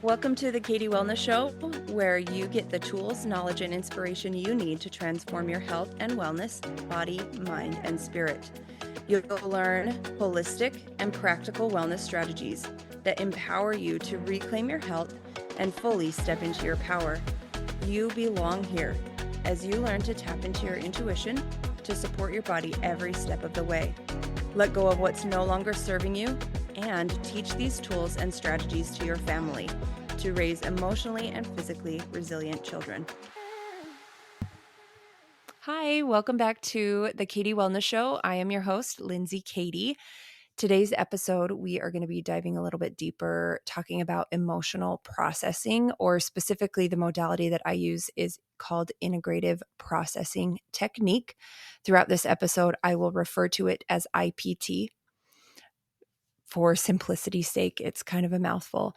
Welcome to the Katie Wellness Show, where you get the tools, knowledge, and inspiration you need to transform your health and wellness, body, mind, and spirit. You'll learn holistic and practical wellness strategies that empower you to reclaim your health and fully step into your power. You belong here as you learn to tap into your intuition to support your body every step of the way. Let go of what's no longer serving you and teach these tools and strategies to your family to raise emotionally and physically resilient children. Hi, welcome back to the Katie Wellness Show. I am your host, Lindsay Katie. Today's episode, we are going to be diving a little bit deeper, talking about emotional processing, or specifically the modality that I use is called Integrative Processing Technique. Throughout this episode, I will refer to it as IPT. For simplicity's sake, it's kind of a mouthful.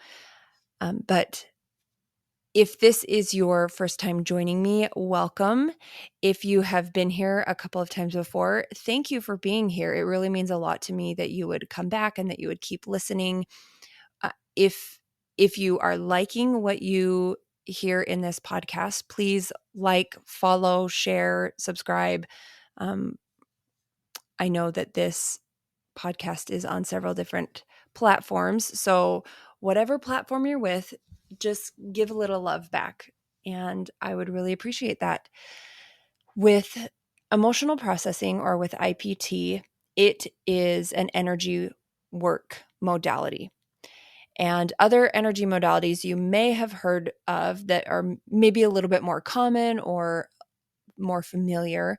But if this is your first time joining me, welcome. If you have been here a couple of times before, thank you for being here. It really means a lot to me that you would come back and that you would keep listening. If you are liking what you hear in this podcast, please like, follow, share, subscribe. I know that this podcast is on several different platforms. So whatever platform you're with, just give a little love back. And I would really appreciate that. With emotional processing, or with IPT, it is an energy work modality. And other energy modalities you may have heard of that are maybe a little bit more common or more familiar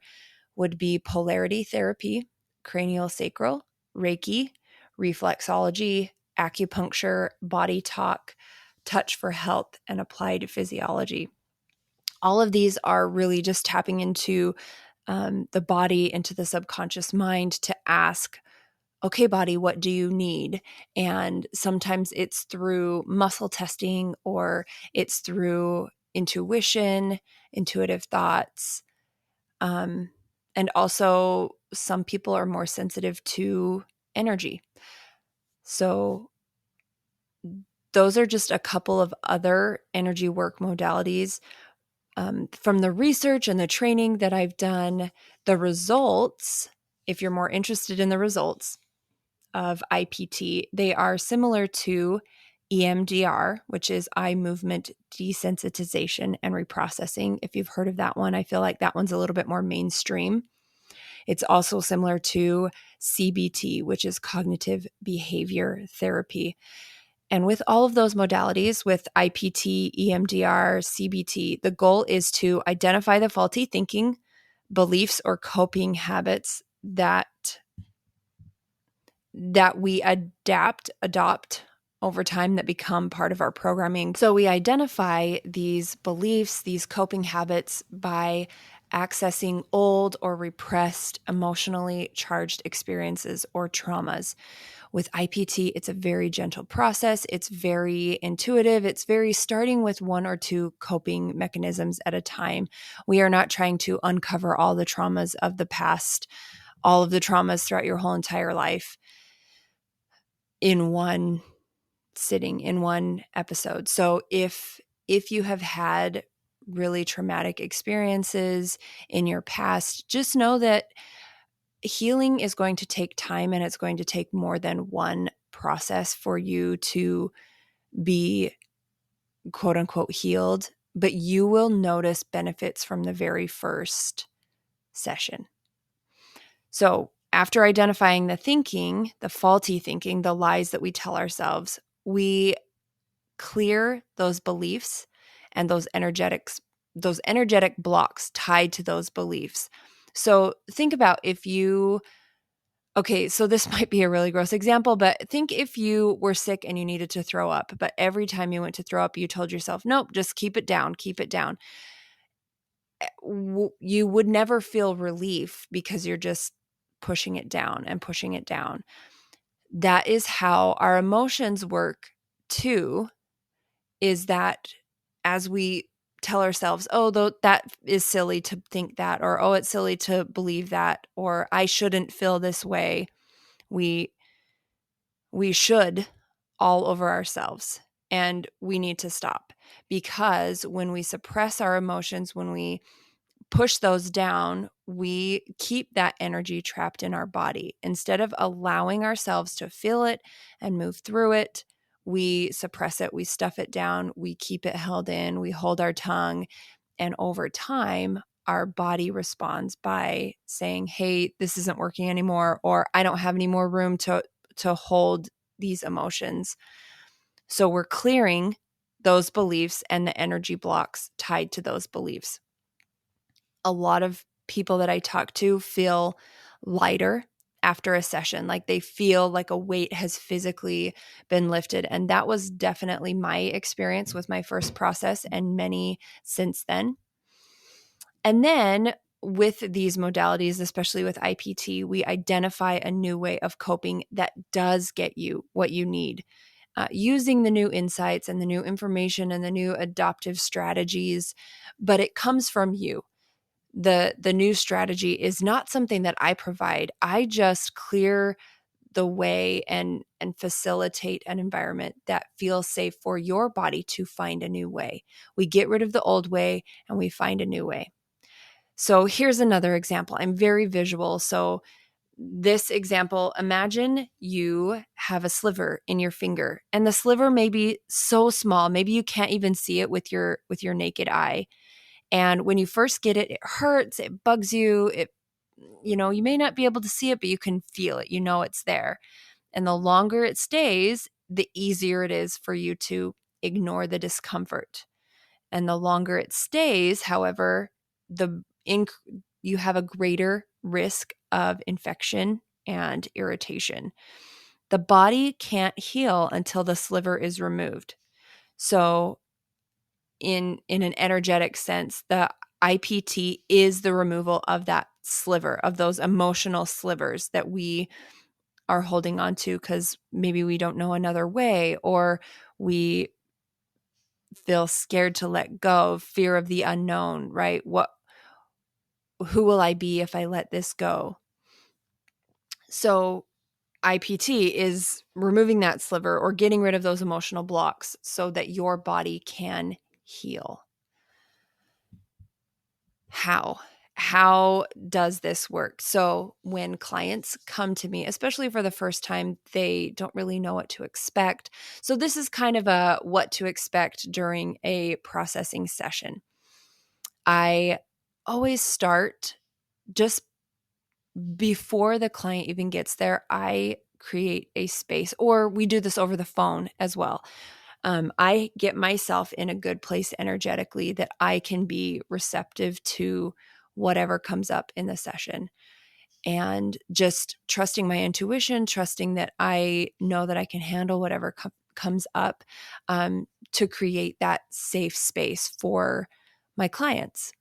would be polarity therapy, cranial sacral, Reiki, reflexology, acupuncture, body talk, touch for health, and applied physiology. All of these are really just tapping into the body, into the subconscious mind to ask, okay, body, what do you need? And sometimes it's through muscle testing, or it's through intuition, intuitive thoughts. And also some people are more sensitive to energy. So those are just a couple of other energy work modalities. From the research and the training that I've done, the results, if you're more interested in the results of IPT, they are similar to EMDR, which is eye movement desensitization and reprocessing. If you've heard of that one, I feel like that one's a little bit more mainstream. It's also similar to CBT, which is cognitive behavior therapy. And with all of those modalities, with IPT, EMDR, CBT, the goal is to identify the faulty thinking, beliefs, or coping habits that we adopt over time, that become part of our programming. So we identify these beliefs, these coping habits, by accessing old or repressed emotionally charged experiences or traumas. With IPT, it's a very gentle process. It's very intuitive. It's very starting with one or two coping mechanisms at a time. We are not trying to uncover all the traumas of the past, all of the traumas throughout your whole entire life in one sitting, in one episode. So if you have had really traumatic experiences in your past, just know that healing is going to take time, and it's going to take more than one process for you to be quote unquote healed, but you will notice benefits from the very first session. So after identifying the thinking, the faulty thinking, the lies that we tell ourselves, we clear those beliefs and those energetic blocks tied to those beliefs. So think about so this might be a really gross example, but think if you were sick and you needed to throw up, but every time you went to throw up, you told yourself, nope, just keep it down, keep it down. You would never feel relief because you're just pushing it down and pushing it down. That is how our emotions work too, is that as we tell ourselves, oh, that is silly to think that, or, oh, it's silly to believe that, or I shouldn't feel this way. We should all over ourselves. And we need to stop, because when we suppress our emotions, when we push those down, we keep that energy trapped in our body. Instead of allowing ourselves to feel it and move through it, we suppress it, we stuff it down, we keep it held in, we hold our tongue. And over time, our body responds by saying, hey, this isn't working anymore, or I don't have any more room to hold these emotions. So we're clearing those beliefs and the energy blocks tied to those beliefs. A lot of people that I talk to feel lighter after a session, like they feel like a weight has physically been lifted. And that was definitely my experience with my first process and many since then. And then with these modalities, especially with IPT, we identify a new way of coping that does get you what you need. Using the new insights and the new information and the new adoptive strategies, but it comes from you. The new strategy is not something that I provide. I just clear the way and facilitate an environment that feels safe for your body to find a new way. We get rid of the old way and we find a new way. So here's another example. I'm very visual. So this example, imagine you have a sliver in your finger, and the sliver may be so small, maybe you can't even see it with your naked eye. And when you first get it, it hurts, it bugs you, you may not be able to see it, but you can feel it, it's there. And the longer it stays, the easier it is for you to ignore the discomfort. And the longer it stays, however, you have a greater risk of infection and irritation. The body can't heal until the sliver is removed. So in an energetic sense, the IPT is the removal of that sliver, of those emotional slivers that we are holding on to because maybe we don't know another way, or we feel scared to let go, fear of the unknown, right? Who will I be if I let this go? So IPT is removing that sliver or getting rid of those emotional blocks so that your body can heal. How does this work? So when clients come to me, especially for the first time, they don't really know what to expect. So this is kind of a what to expect during a processing session. I always start just before the client even gets there. I create a space, or we do this over the phone as well. I get myself in a good place energetically that I can be receptive to whatever comes up in the session, and just trusting my intuition, trusting that I know that I can handle whatever comes up, to create that safe space for my clients.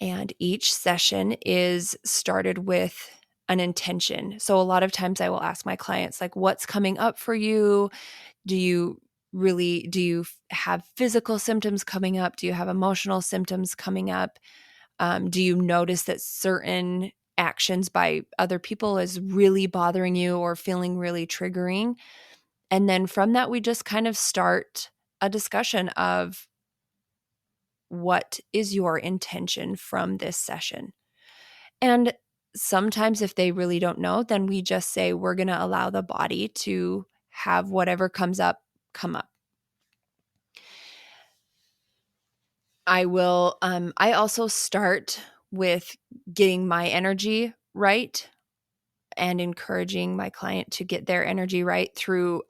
And each session is started with an intention. So a lot of times I will ask my clients, like, what's coming up for you? Do you have physical symptoms coming up? Do you have emotional symptoms coming up? Do you notice that certain actions by other people is really bothering you or feeling really triggering? And then from that, we just kind of start a discussion of what is your intention from this session. And sometimes if they really don't know, then we just say we're going to allow the body to have whatever comes up come up. I also start with getting my energy right and encouraging my client to get their energy right through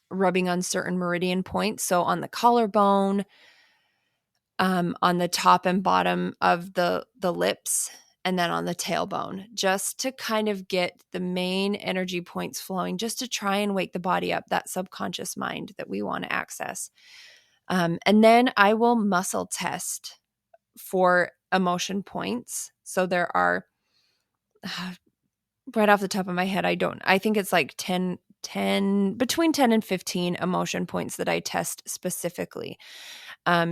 rubbing on certain meridian points. So on the collarbone, on the top and bottom of the lips, and then on the tailbone, just to kind of get the main energy points flowing, just to try and wake the body up, that subconscious mind that we want to access. And then I will muscle test for emotion points. So there are, right off the top of my head, I think it's like 10, between 10 and 15 emotion points that I test specifically,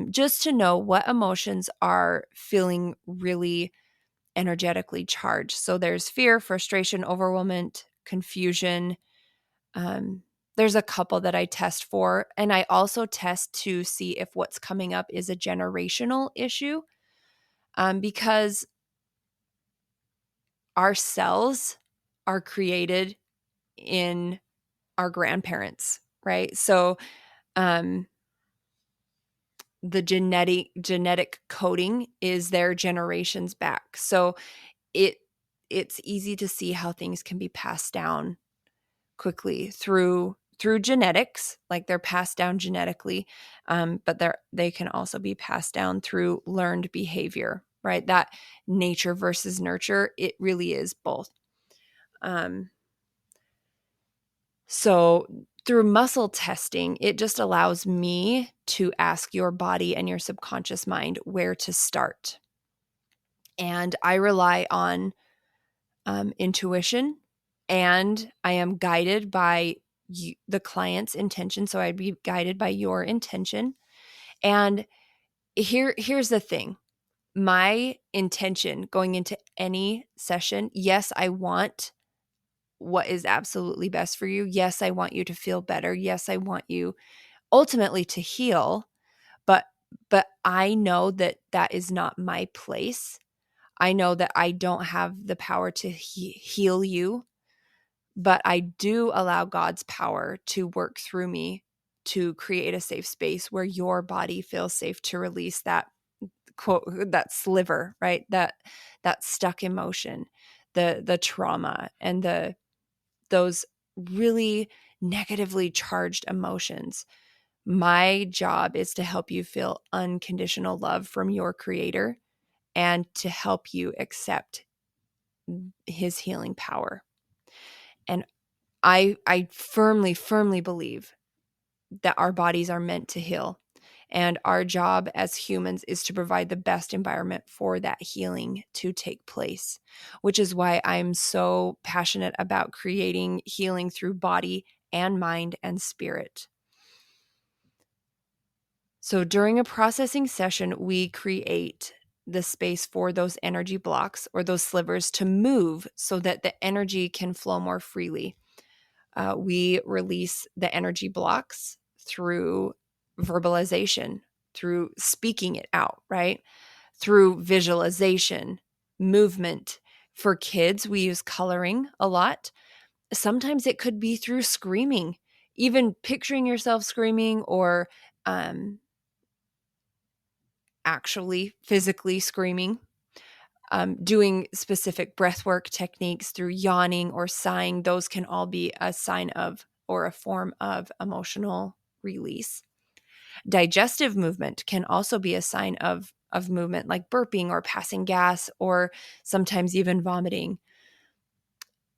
just to know what emotions are feeling really energetically charged. So there's fear, frustration, overwhelmment, confusion. There's a couple that I test for, and I also test to see if what's coming up is a generational issue, because our cells are created in our grandparents, right? So um, the genetic coding is their generations back. So it's easy to see how things can be passed down quickly through genetics, like they're passed down genetically, but they can also be passed down through learned behavior, right? That nature versus nurture, it really is both. So through muscle testing, it just allows me to ask your body and your subconscious mind where to start. And I rely on intuition, and I am guided by the client's intention. So I'd be guided by your intention. And here's the thing. My intention going into any session, yes, I want what is absolutely best for you. Yes, I want you to feel better. Yes, I want you ultimately to heal, but I know that that is not my place. I know that I don't have the power to heal you, but I do allow God's power to work through me to create a safe space where your body feels safe to release that quote, that sliver, right? That stuck emotion, the trauma, and those really negatively charged emotions. My job is to help you feel unconditional love from your creator and to help you accept his healing power. And I firmly believe that our bodies are meant to heal. And our job as humans is to provide the best environment for that healing to take place, which is why I'm so passionate about creating healing through body and mind and spirit. So during a processing session, we create the space for those energy blocks or those slivers to move so that the energy can flow more freely. We release the energy blocks through verbalization, through speaking it out, right? Through visualization, movement. For kids, we use coloring a lot. Sometimes it could be through screaming, even picturing yourself screaming, or actually physically screaming. Doing specific breathwork techniques through yawning or sighing, those can all be a sign of or a form of emotional release. Digestive movement can also be a sign of movement, like burping or passing gas, or sometimes even vomiting.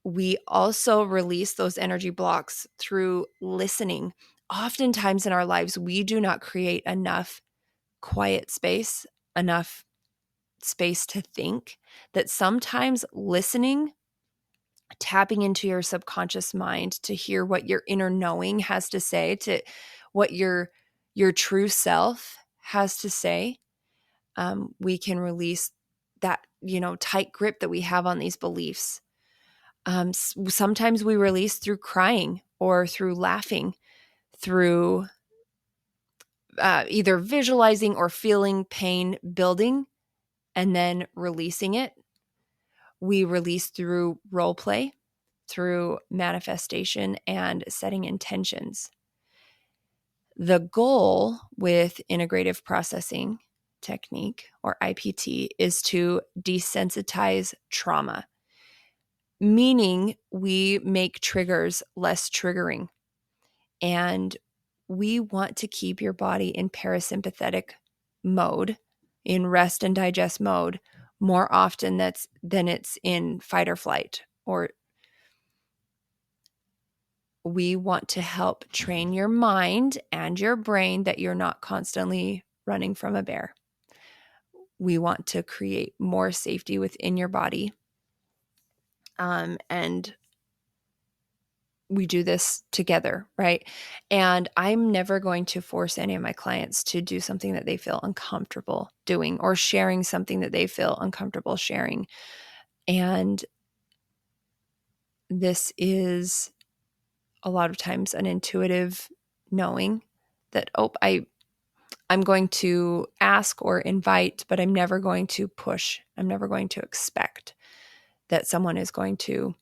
We also release those energy blocks through listening. Oftentimes in our lives, we do not create enough quiet space, enough space to think, that sometimes listening, tapping into your subconscious mind to hear what your inner knowing has to say, to what your true self has to say, we can release that tight grip that we have on these beliefs. Sometimes we release through crying or through laughing, through either visualizing or feeling pain building and then releasing it. We release through role play, through manifestation, and setting intentions. The goal with integrative processing technique, or IPT, is to desensitize trauma, meaning we make triggers less triggering. And we want to keep your body in parasympathetic mode, in rest and digest mode, more often than it's in fight or flight. Or we want to help train your mind and your brain that you're not constantly running from a bear. We want to create more safety within your body. And we do this together, right? And I'm never going to force any of my clients to do something that they feel uncomfortable doing, or sharing something that they feel uncomfortable sharing. And this is a lot of times an intuitive knowing that, oh, I'm going to ask or invite, but I'm never going to push. I'm never going to expect that someone is going to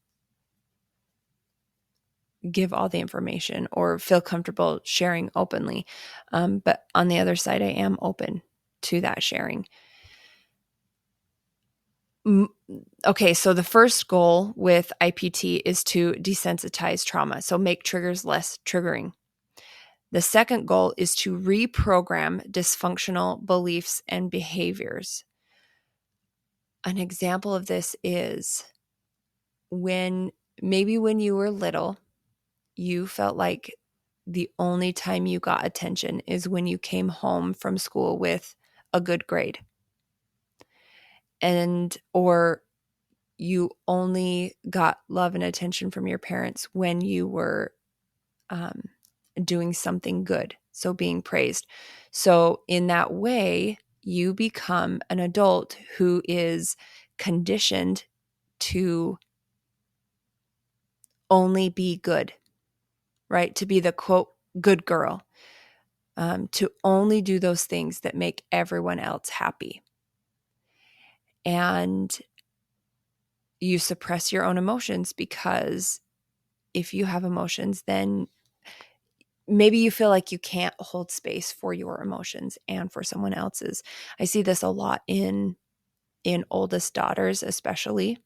give all the information or feel comfortable sharing openly. But on the other side, I am open to that sharing. Okay, so the first goal with IPT is to desensitize trauma, so make triggers less triggering. The second goal is to reprogram dysfunctional beliefs and behaviors. An example of this is when you were little, you felt like the only time you got attention is when you came home from school with a good grade. Or you only got love and attention from your parents when you were doing something good, so being praised. So in that way, you become an adult who is conditioned to only be good, right? To be the quote, good girl, to only do those things that make everyone else happy. And you suppress your own emotions because if you have emotions, then maybe you feel like you can't hold space for your emotions and for someone else's. I see this a lot in oldest daughters, especially,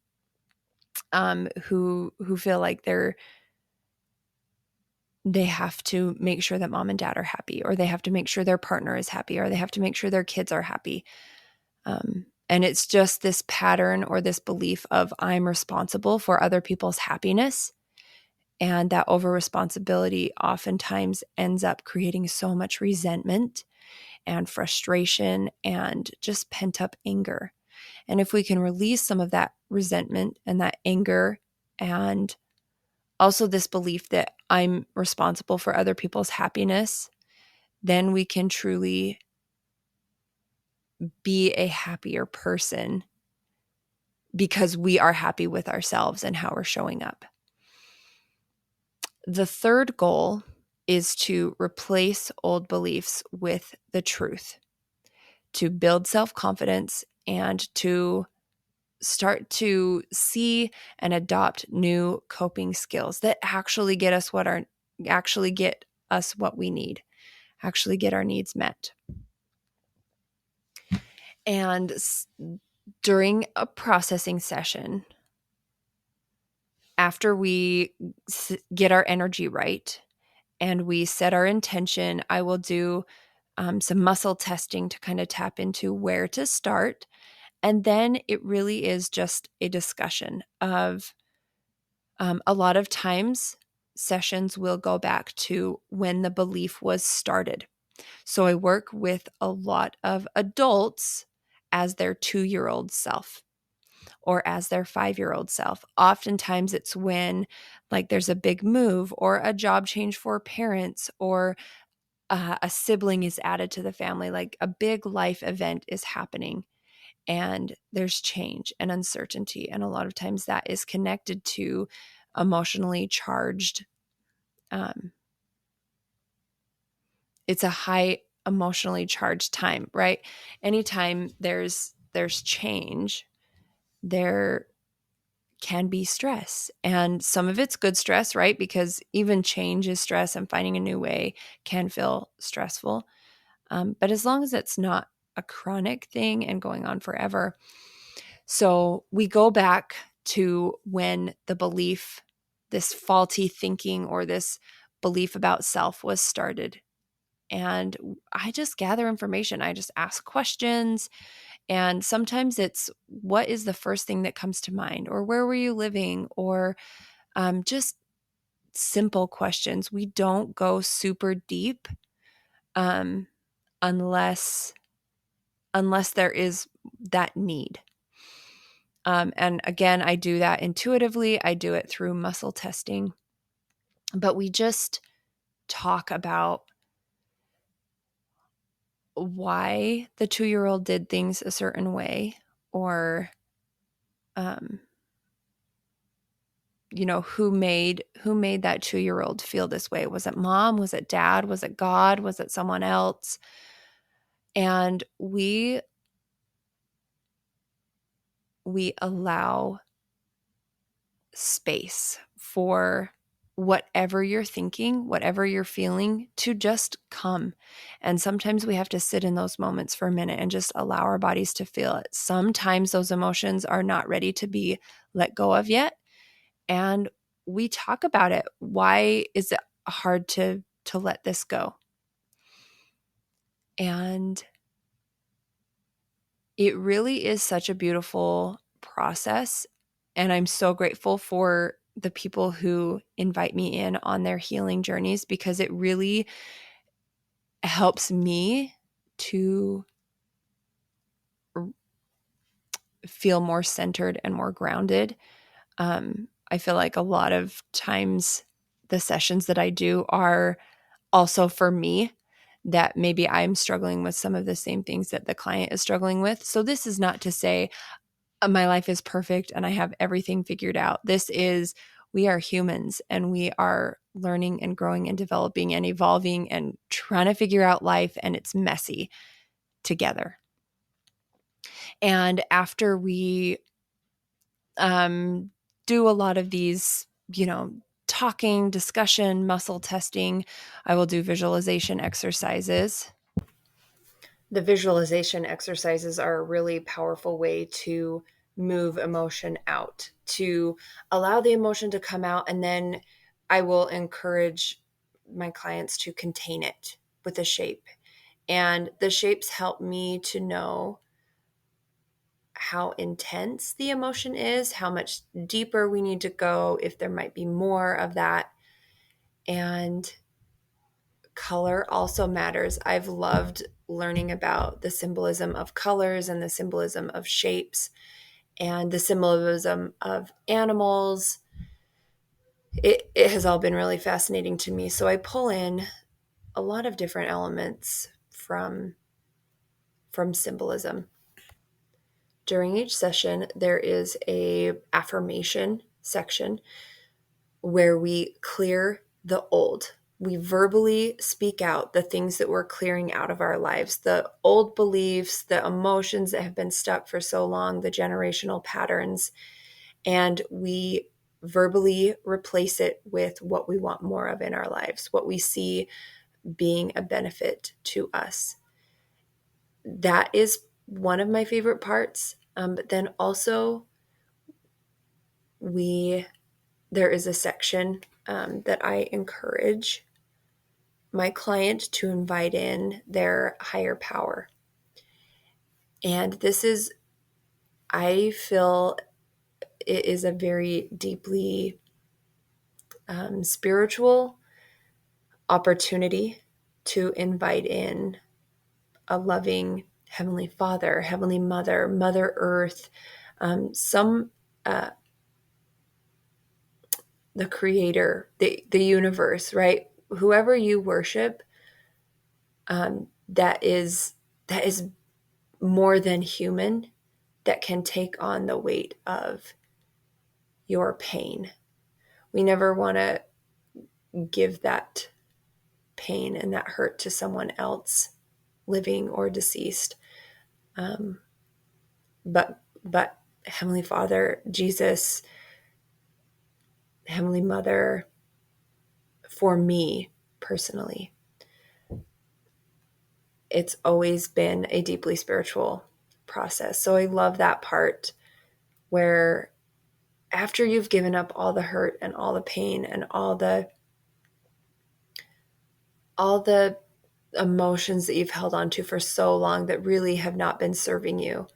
who feel like they have to make sure that mom and dad are happy, or they have to make sure their partner is happy, or they have to make sure their kids are happy. And it's just this pattern or this belief of I'm responsible for other people's happiness. And that over responsibility oftentimes ends up creating so much resentment and frustration and just pent up anger. And if we can release some of that resentment and that anger, and also this belief that I'm responsible for other people's happiness, then we can truly be a happier person because we are happy with ourselves and how we're showing up. The third goal is to replace old beliefs with the truth, to build self-confidence, and to start to see and adopt new coping skills that actually get us what we need, actually get our needs met. And during a processing session, after we get our energy right and we set our intention, I will do some muscle testing to kind of tap into where to start. And then it really is just a discussion of a lot of times sessions will go back to when the belief was started. So I work with a lot of adults as their 2-year-old self or as their 5-year-old self. Oftentimes it's when like there's a big move or a job change for parents, or a sibling is added to the family, like a big life event is happening and there's change and uncertainty. And a lot of times that is connected to emotionally charged. It's a high emotionally charged time, right? Anytime there's change, there can be stress. And some of it's good stress, right? Because even change is stress, and finding a new way can feel stressful. But as long as it's not a chronic thing and going on forever. So we go back to when the belief, this faulty thinking or this belief about self was started. And I just gather information. I just ask questions. And sometimes it's, what is the first thing that comes to mind? Or where were you living? Or just simple questions. We don't go super deep unless there is that need. And again, I do that intuitively. I do it through muscle testing. But we just talk about why the 2-year-old did things a certain way, or who made that 2-year-old feel this way? Was it mom? Was it dad? Was it God? Was it someone else? And we allow space for whatever you're thinking, whatever you're feeling to just come. And sometimes we have to sit in those moments for a minute and just allow our bodies to feel it. Sometimes those emotions are not ready to be let go of yet. And we talk about it. Why is it hard to let this go? And it really is such a beautiful process. And I'm so grateful for the people who invite me in on their healing journeys, because it really helps me to feel more centered and more grounded. I feel like a lot of times the sessions that I do are also for me, that maybe I'm struggling with some of the same things that the client is struggling with. So this is not to say my life is perfect and I have everything figured out. We are humans and we are learning and growing and developing and evolving and trying to figure out life, and it's messy together. And after we do a lot of these, talking, discussion, muscle testing, I will do visualization exercises. The visualization exercises are a really powerful way to move emotion out, to allow the emotion to come out. And then I will encourage my clients to contain it with a shape. And the shapes help me to know how intense the emotion is, how much deeper we need to go, if there might be more of that. And color also matters. I've loved learning about the symbolism of colors and the symbolism of shapes and the symbolism of animals. It has all been really fascinating to me. So I pull in a lot of different elements from symbolism. During each session, there is a affirmation section where we clear the old. We verbally speak out the things that we're clearing out of our lives, the old beliefs, the emotions that have been stuck for so long, the generational patterns, and we verbally replace it with what we want more of in our lives, what we see being a benefit to us. That is one of my favorite parts. But then also there is a section that I encourage my client to invite in their higher power. And I feel it is a very deeply spiritual opportunity to invite in a loving Heavenly Father, Heavenly Mother, Mother Earth, the Creator, the universe, right? Whoever you worship, that is more than human, that can take on the weight of your pain. We never want to give that pain and that hurt to someone else, living or deceased. But Heavenly Father, Jesus, Heavenly Mother, for me personally, it's always been a deeply spiritual process. So I love that part where after you've given up all the hurt and all the pain and all the emotions that you've held on to for so long that really have not been serving you,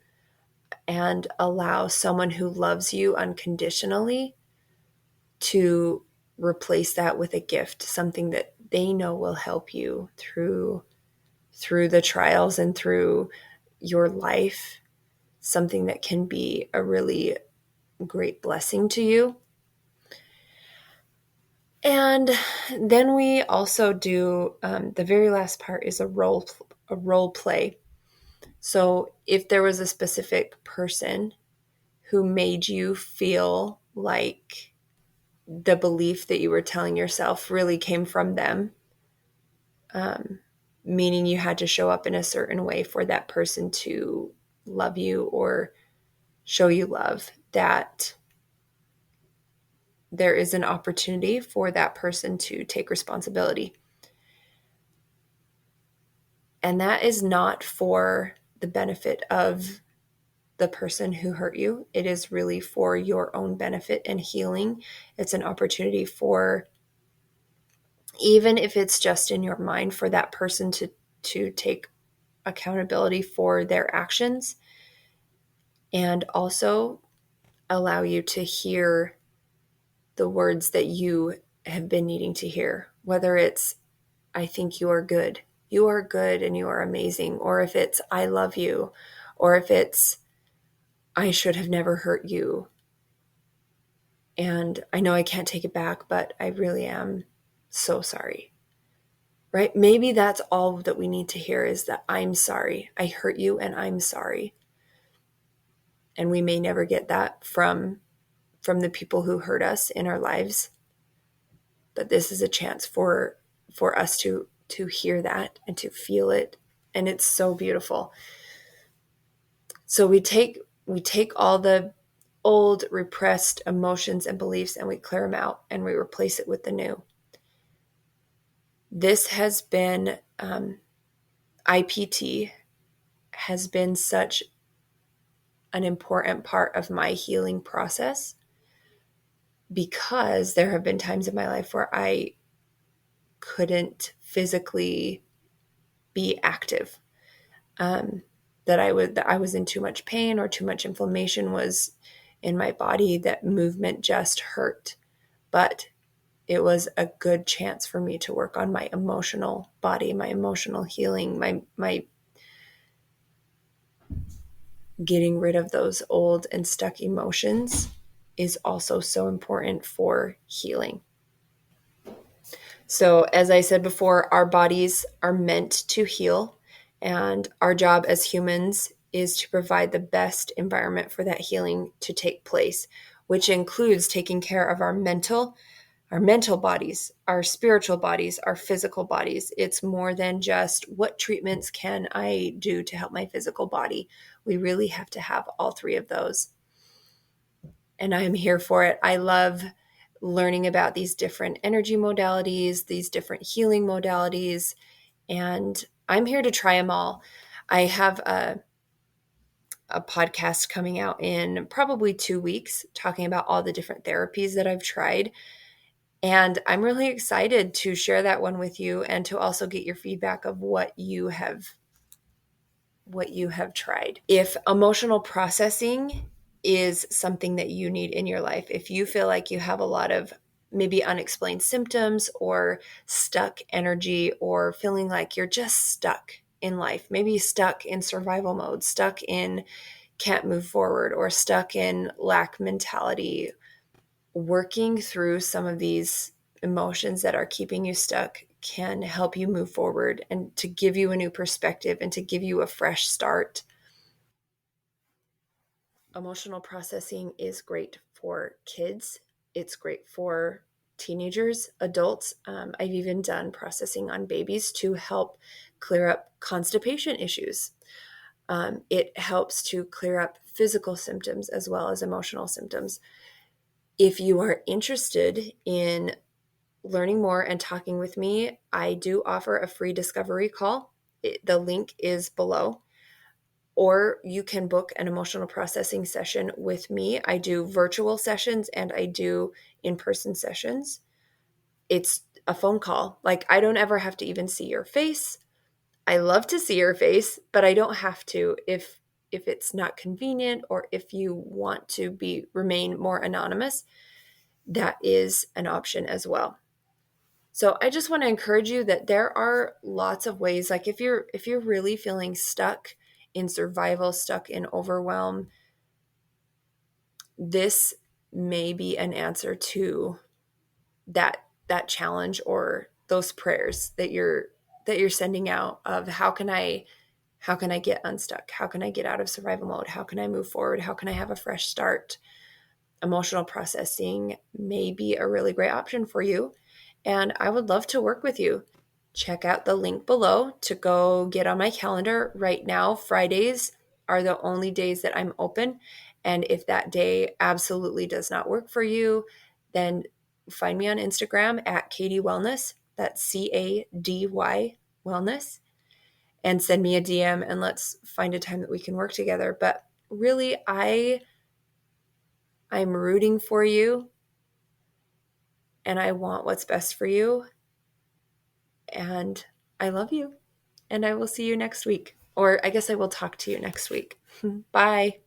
and allow someone who loves you unconditionally to replace that with a gift, something that they know will help you through the trials and through your life, something that can be a really great blessing to you. And then we also do the very last part is a role play. So if there was a specific person who made you feel like the belief that you were telling yourself really came from them, meaning you had to show up in a certain way for that person to love you or show you love, that there is an opportunity for that person to take responsibility. And that is not for the benefit of the person who hurt you. It is really for your own benefit and healing. It's an opportunity for, even if it's just in your mind, for that person to take accountability for their actions, and also allow you to hear the words that you have been needing to hear, whether it's, I think you are good. You are good and you are amazing. Or if it's, I love you. Or if it's, I should have never hurt you. And I know I can't take it back, but I really am so sorry. Right? Maybe that's all that we need to hear, is that I'm sorry. I hurt you and I'm sorry. And we may never get that from the people who hurt us in our lives. But this is a chance for us to hear that and to feel it. And it's so beautiful. So we take all the old repressed emotions and beliefs and we clear them out and we replace it with the new. This has been, IPT has been such an important part of my healing process, because there have been times in my life where I couldn't physically be active. That I was in too much pain or too much inflammation was in my body, that movement just hurt. But it was a good chance for me to work on my emotional body, my emotional healing, my getting rid of those old and stuck emotions is also so important for healing. So, as I said before, our bodies are meant to heal, and our job as humans is to provide the best environment for that healing to take place, which includes taking care of our mental bodies, our spiritual bodies, our physical bodies. It's more than just, what treatments can I do to help my physical body? We really have to have all three of those. And I'm here for it. I love learning about these different energy modalities, these different healing modalities, and I'm here to try them all. I have a podcast coming out in probably 2 weeks talking about all the different therapies that I've tried. And I'm really excited to share that one with you and to also get your feedback of what you have tried. If emotional processing is something that you need in your life, if you feel like you have a lot of maybe unexplained symptoms or stuck energy, or feeling like you're just stuck in life, maybe stuck in survival mode, stuck in can't move forward, or stuck in lack mentality, working through some of these emotions that are keeping you stuck can help you move forward and to give you a new perspective and to give you a fresh start. Emotional processing is great for kids. It's great for teenagers, adults. I've even done processing on babies to help clear up constipation issues. It helps to clear up physical symptoms as well as emotional symptoms. If you are interested in learning more and talking with me, I do offer a free discovery call. The link is below. Or you can book an emotional processing session with me. I do virtual sessions and I do in-person sessions. It's a phone call. Like, I don't ever have to even see your face. I love to see your face, but I don't have to if it's not convenient, or if you want to remain more anonymous. That is an option as well. So I just want to encourage you that there are lots of ways. Like, if you're really feeling stuck in survival, stuck in overwhelm, this may be an answer to that challenge, or those prayers that you're sending out of, how can I get unstuck? How can I get out of survival mode? How can I move forward? How can I have a fresh start? emotional processing may be a really great option for you. And I would love to work with you. Check out the link below to go get on my calendar. Right now, Fridays are the only days that I'm open. And if that day absolutely does not work for you, then find me on Instagram at Katie Wellness. That's CADY Wellness. And send me a DM and let's find a time that we can work together. But really, I'm rooting for you and I want what's best for you. And I love you. And I will see you next week. Or I guess I will talk to you next week. Bye.